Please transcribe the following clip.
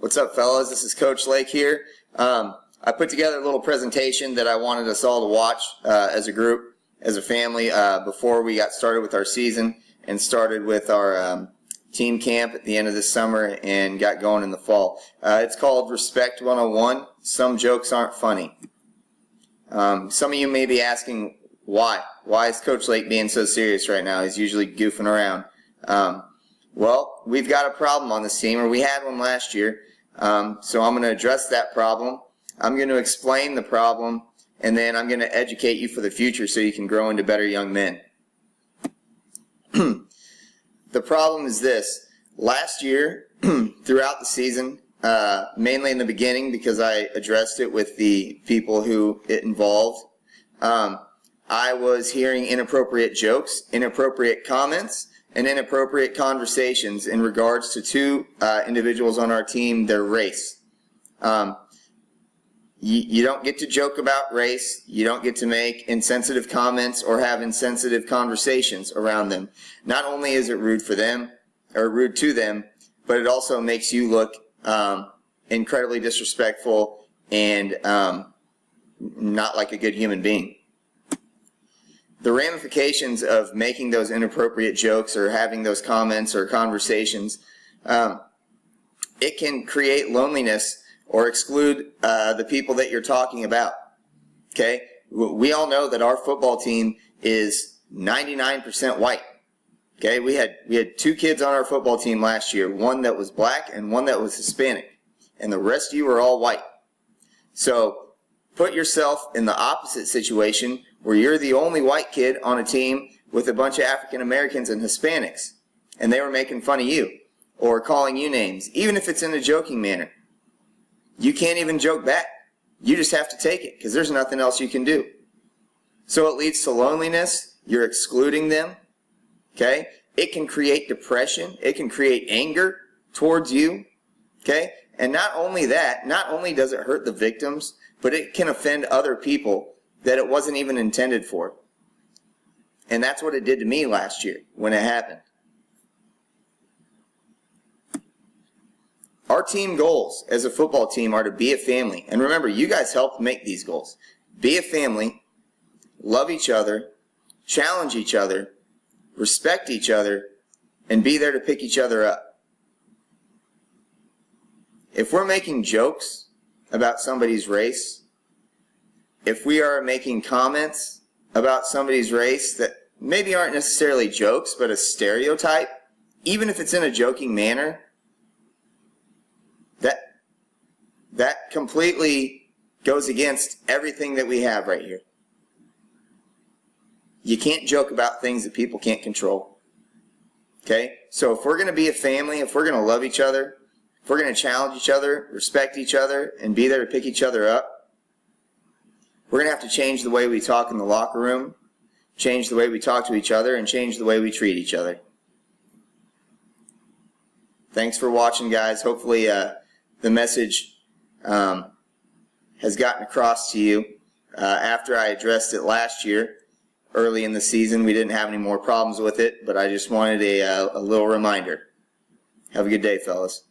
What's up, fellas? This is Coach Lake here. I put together a little presentation that I wanted us all to watch as a group, as a family, before we got started with our season and started with our team camp at the end of the summer and got going in the fall. It's called Respect 101. Some jokes aren't funny. Some of you may be asking why. Why is Coach Lake being so serious right now? He's usually goofing around. Well, we've got a problem on this team, or we had one last year. So I'm going to address that problem. I'm going to explain the problem, and then I'm going to educate you for the future so you can grow into better young men. The problem is this. Last year, throughout the season, mainly in the beginning because I addressed it with the people who it involved, I was hearing inappropriate jokes, inappropriate comments, and inappropriate conversations in regards to two individuals on our team, their race. You don't get to joke about race. You don't get to make insensitive comments or have insensitive conversations around them. Not only is it rude for them, or rude to them, but it also makes you look incredibly disrespectful and not like a good human being. The ramifications of making those inappropriate jokes or having those comments or conversations, it can create loneliness or exclude the people that you're talking about. Okay? We all know that our football team is 99% white. Okay? We had two kids on our football team last year, one that was black and one that was Hispanic, and the rest of you were all white. So put yourself in the opposite situation where you're the only white kid on a team with a bunch of African Americans and Hispanics, and they were making fun of you or calling you names, even if it's in a joking manner. You can't even joke back. You just have to take it because there's nothing else you can do. So it leads to loneliness. You're excluding them. Okay? It can create depression. It can create anger towards you. Okay? And not only that, not only does it hurt the victims, but it can offend other people that it wasn't even intended for. And that's what it did to me last year when it happened. Our team goals as a football team are to be a family. And remember, you guys helped make these goals. Be a family, love each other, challenge each other, respect each other, and be there to pick each other up. If we're making jokes about somebody's race, if we are making comments about somebody's race that maybe aren't necessarily jokes, but a stereotype, even if it's in a joking manner, that completely goes against everything that we have right here. You can't joke about things that people can't control. Okay? So if we're going to be a family, if we're going to love each other, if we're going to challenge each other, respect each other, and be there to pick each other up, we're going to have to change the way we talk in the locker room, change the way we talk to each other, and change the way we treat each other. Thanks for watching, guys. Hopefully the message has gotten across to you. After I addressed it last year, early in the season, we didn't have any more problems with it, but I just wanted a little reminder. Have a good day, fellas.